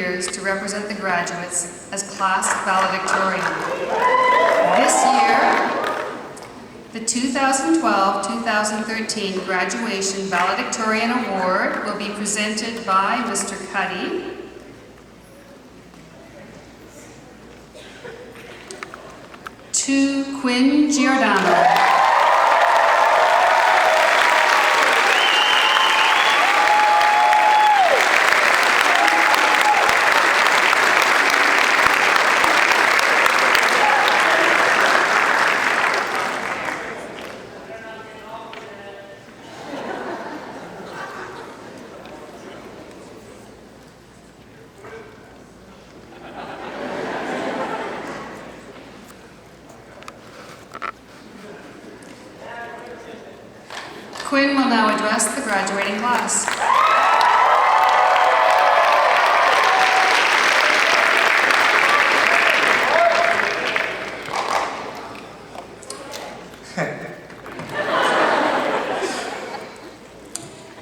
years to represent the graduates as class valedictorian. This year, the 2012-2013 Graduation Valedictorian Award will be presented by Mr. Cuddy to Quinn Giordano. Quinn will now address the graduating class.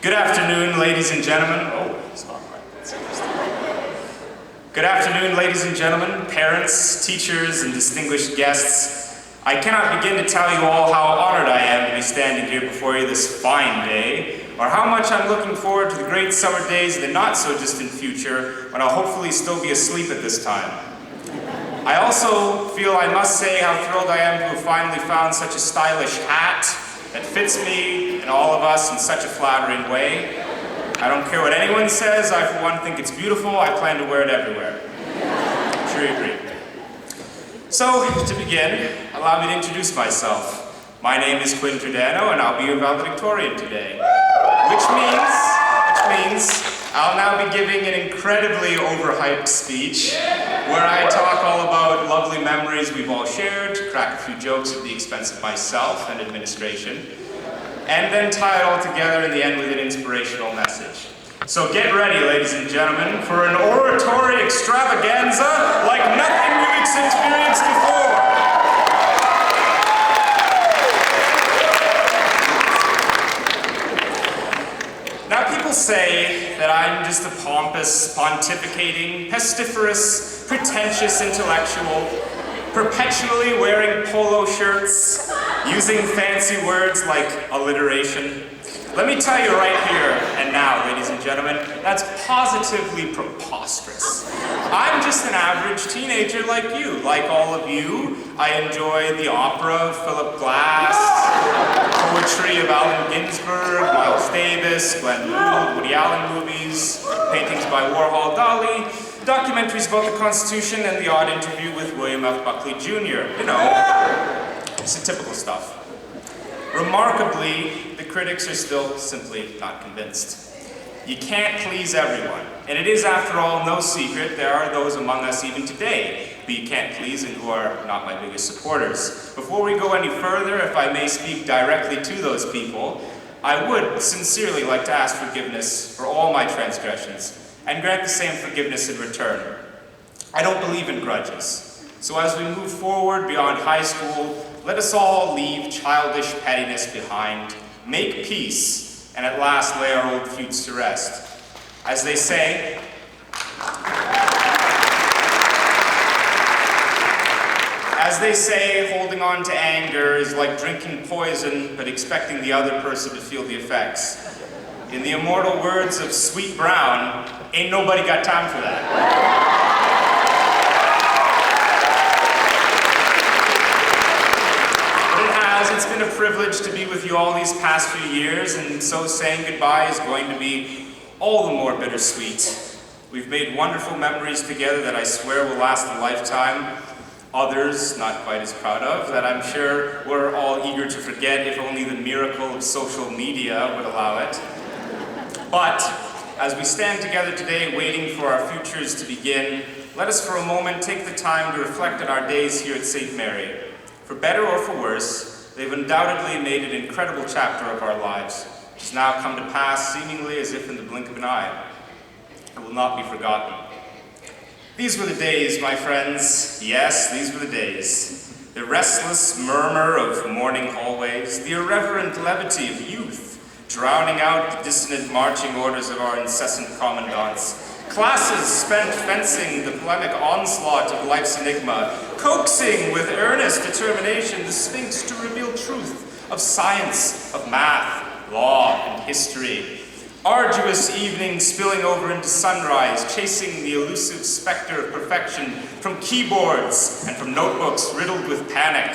Good afternoon, ladies and gentlemen. Good afternoon, ladies and gentlemen, parents, teachers, and distinguished guests. I cannot begin to tell you all how honored I am to be standing here before you this fine day, or how much I'm looking forward to the great summer days in the not-so-distant future when I'll hopefully still be asleep at this time. I also feel I must say how thrilled I am to have finally found such a stylish hat that fits me and all of us in such a flattering way. I don't care what anyone says, I for one think it's beautiful, I plan to wear it everywhere. I'm sure you agree. So, to begin, allow me to introduce myself. My name is Quinn Giordano, and I'll be your valedictorian today. Which means I'll now be giving an incredibly overhyped speech where I talk all about lovely memories we've all shared, crack a few jokes at the expense of myself and administration, and then tie it all together in the end with an inspirational message. So get ready, ladies and gentlemen, for an oratory extravaganza like nothing we've experienced before. Now, people say that I'm just a pompous, pontificating, pestiferous, pretentious intellectual, perpetually wearing polo shirts, using fancy words like alliteration. Let me tell you right here and now, ladies and gentlemen, that's positively preposterous. I'm just an average teenager like you. Like all of you, I enjoy the opera of Philip Glass, poetry of Allen Ginsberg, Miles Davis, Glenn Gould, Woody Allen movies, paintings by Warhol, Dali, documentaries about the Constitution, and the odd interview with William F. Buckley Jr. You know, it's the typical stuff. Remarkably, the critics are still simply not convinced. You can't please everyone, and it is, after all, no secret there are those among us even today who you can't please and who are not my biggest supporters. Before we go any further, if I may speak directly to those people, I would sincerely like to ask forgiveness for all my transgressions, and grant the same forgiveness in return. I don't believe in grudges, so as we move forward beyond high school, let us all leave childish pettiness behind, make peace, and at last lay our old feuds to rest. As they say, holding on to anger is like drinking poison, but expecting the other person to feel the effects. In the immortal words of Sweet Brown, ain't nobody got time for that. It's been a privilege to be with you all these past few years, and so saying goodbye is going to be all the more bittersweet. We've made wonderful memories together that I swear will last a lifetime. Others, not quite as proud of, that I'm sure we're all eager to forget if only the miracle of social media would allow it. But as we stand together today waiting for our futures to begin, let us for a moment take the time to reflect on our days here at St. Mary. For better or for worse, they've undoubtedly made an incredible chapter of our lives, which has now come to pass seemingly as if in the blink of an eye. It will not be forgotten. These were the days, my friends. Yes, these were the days. The restless murmur of morning hallways, the irreverent levity of youth, drowning out the dissonant marching orders of our incessant commandants, Classes spent fencing the polemic onslaught of life's enigma, coaxing with earnest determination the Sphinx to reveal truth of science, of math, law, and history. Arduous evenings spilling over into sunrise, chasing the elusive specter of perfection from keyboards and from notebooks riddled with panic.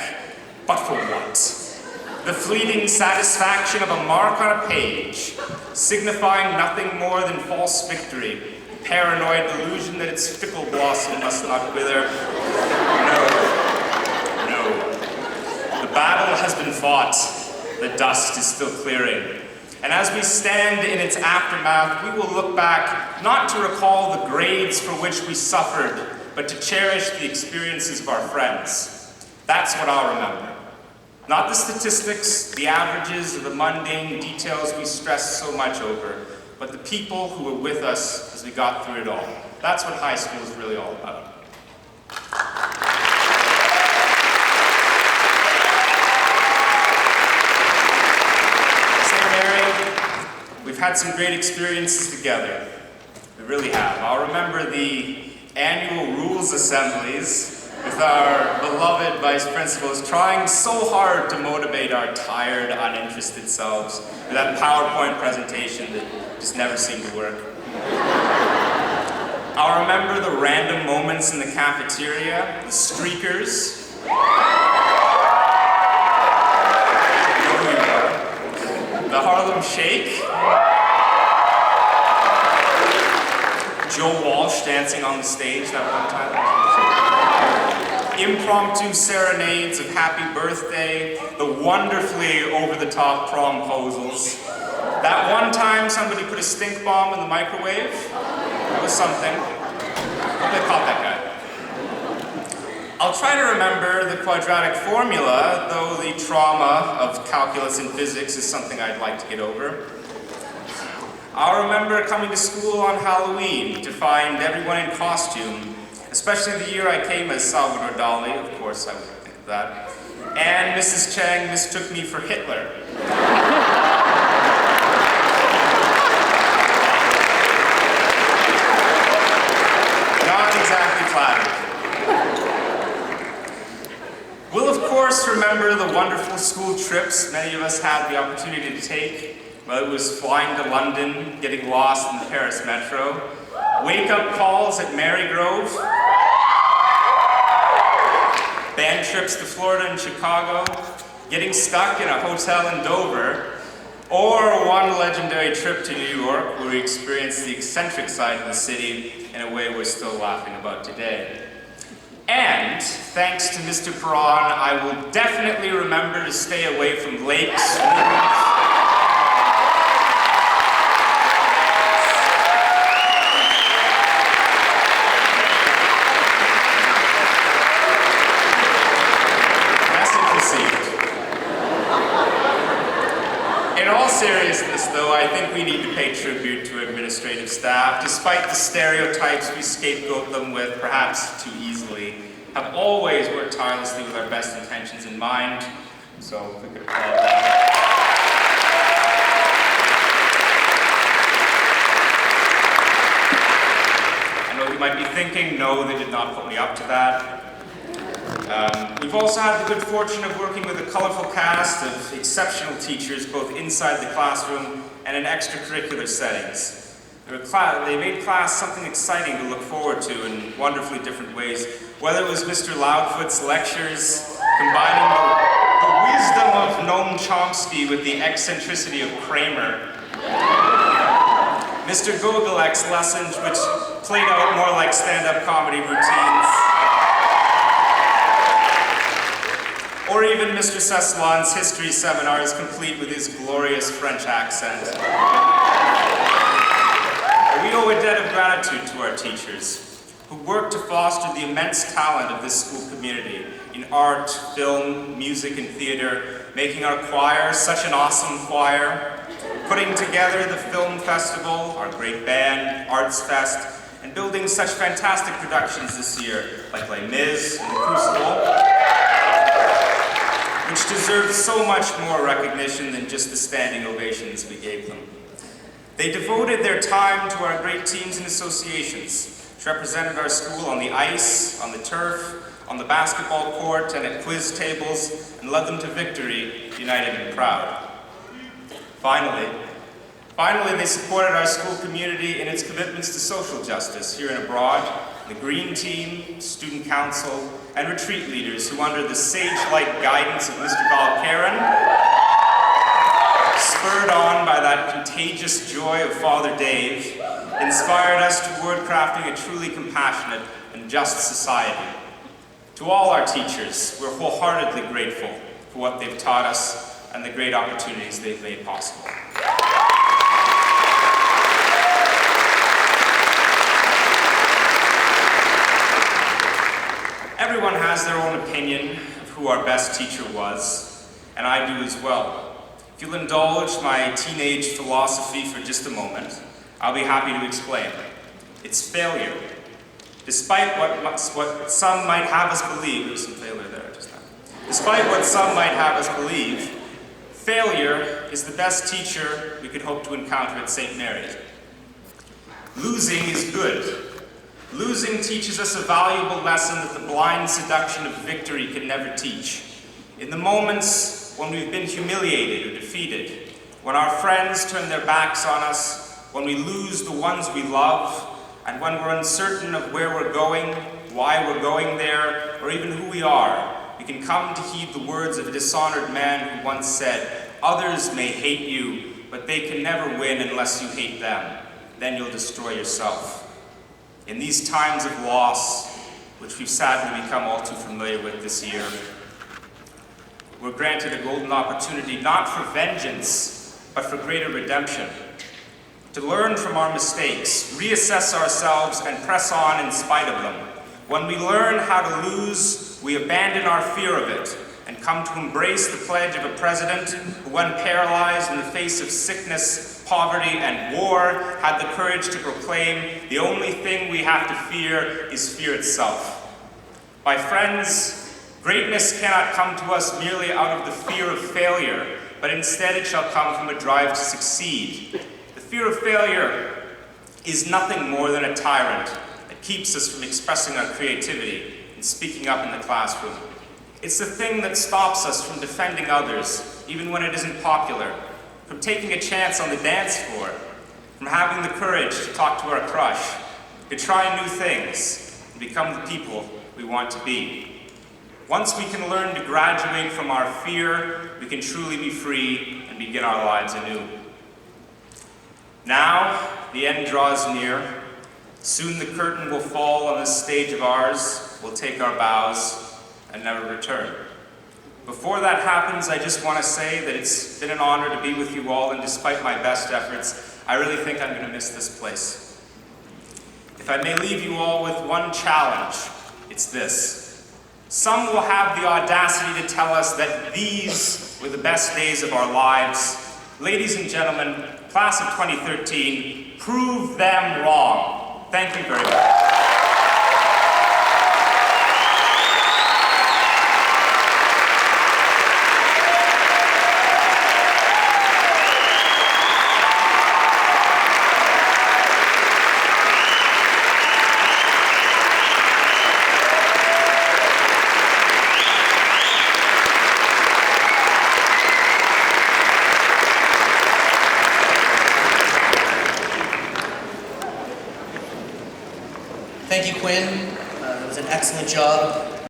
But for what? The fleeting satisfaction of a mark on a page, signifying nothing more than false victory, paranoid delusion that its fickle blossom must not wither. No. The battle has been fought. The dust is still clearing. And as we stand in its aftermath, we will look back not to recall the grades for which we suffered, but to cherish the experiences of our friends. That's what I'll remember. Not the statistics, the averages, or the mundane details we stress so much over, but the people who were with us as we got through it all. That's what high school is really all about. We've had some great experiences together. We really have. I'll remember the annual rules assemblies with our beloved vice principals trying so hard to motivate our tired, uninterested selves with that PowerPoint presentation that just never seemed to work. I'll remember the random moments in the cafeteria, the streakers. You know who you are. The Harlem Shake. Joe Walsh dancing on the stage that one time. Impromptu serenades of happy birthday, the wonderfully over-the-top promposals. That one time somebody put a stink bomb in the microwave, that was something. Hope they caught that guy. I'll try to remember the quadratic formula, though the trauma of calculus and physics is something I'd like to get over. I'll remember coming to school on Halloween to find everyone in costume, especially the year I came as Salvador Dali, of course I would think of that, and Mrs. Chang mistook me for Hitler. Not exactly flattered. We'll of course remember the wonderful school trips many of us had the opportunity to take. Whether it was flying to London, getting lost in the Paris metro, wake-up calls at Marygrove, band trips to Florida and Chicago, getting stuck in a hotel in Dover, or one legendary trip to New York where we experienced the eccentric side of the city in a way we're still laughing about today. And, thanks to Mr. Perron, I will definitely remember to stay away from lakes, rivers, seriousness, though, I think we need to pay tribute to administrative staff, despite the stereotypes we scapegoat them with, perhaps too easily, have always worked tirelessly with our best intentions in mind. So, if we could applaud them. I know you might be thinking, no, they did not put me up to that. We've also had the good fortune of working with a colorful cast of exceptional teachers, both inside the classroom and in extracurricular settings. They made class something exciting to look forward to in wonderfully different ways, whether it was Mr. Loudfoot's lectures, combining the wisdom of Noam Chomsky with the eccentricity of Kramer, Mr. Gogolek's lessons, which played out more like stand-up comedy routines, or even Mr. Cessalon's history seminars, complete with his glorious French accent. We owe a debt of gratitude to our teachers, who work to foster the immense talent of this school community in art, film, music, and theater, making our choir such an awesome choir, putting together the film festival, our great band, Arts Fest, and building such fantastic productions this year, like Les Mis and The Crucible, which deserve so much more recognition than just the standing ovations we gave them. They devoted their time to our great teams and associations, which represented our school on the ice, on the turf, on the basketball court, and at quiz tables, and led them to victory, united and proud. Finally, they supported our school community in its commitments to social justice here and abroad, the Green Team, Student Council, and retreat leaders who, under the sage-like guidance of Mr. Valedictorian, spurred on by that contagious joy of Father Dave, inspired us toward crafting a truly compassionate and just society. To all our teachers, we're wholeheartedly grateful for what they've taught us and the great opportunities they've made possible. Everyone has their own opinion of who our best teacher was, and I do as well. If you'll indulge my teenage philosophy for just a moment, I'll be happy to explain. It's failure. Despite what some might have us believe, there's some failure there just now. Despite what some might have us believe, failure is the best teacher we could hope to encounter at St. Mary's. Losing is good. Losing teaches us a valuable lesson that the blind seduction of victory can never teach. In the moments when we've been humiliated or defeated, when our friends turn their backs on us, when we lose the ones we love, and when we're uncertain of where we're going, why we're going there, or even who we are, we can come to heed the words of a dishonored man who once said, "Others may hate you, but they can never win unless you hate them. Then you'll destroy yourself." In these times of loss, which we've sadly become all too familiar with this year, we're granted a golden opportunity not for vengeance, but for greater redemption. To learn from our mistakes, reassess ourselves, and press on in spite of them. When we learn how to lose, we abandon our fear of it and come to embrace the pledge of a president who, when paralyzed in the face of sickness, poverty, and war, had the courage to proclaim, "The only thing we have to fear is fear itself." My friends, greatness cannot come to us merely out of the fear of failure, but instead it shall come from a drive to succeed. The fear of failure is nothing more than a tyrant that keeps us from expressing our creativity and speaking up in the classroom. It's the thing that stops us from defending others, even when it isn't popular, from taking a chance on the dance floor, from having the courage to talk to our crush, to try new things, and become the people we want to be. Once we can learn to graduate from our fear, we can truly be free and begin our lives anew. Now, the end draws near. Soon the curtain will fall on this stage of ours. We'll take our bows and never return. Before that happens, I just want to say that it's been an honor to be with you all, and despite my best efforts, I really think I'm going to miss this place. If I may leave you all with one challenge, it's this. Some will have the audacity to tell us that these were the best days of our lives. Ladies and gentlemen, class of 2013, prove them wrong. Thank you very much. Thank you, Quinn. It was an excellent job.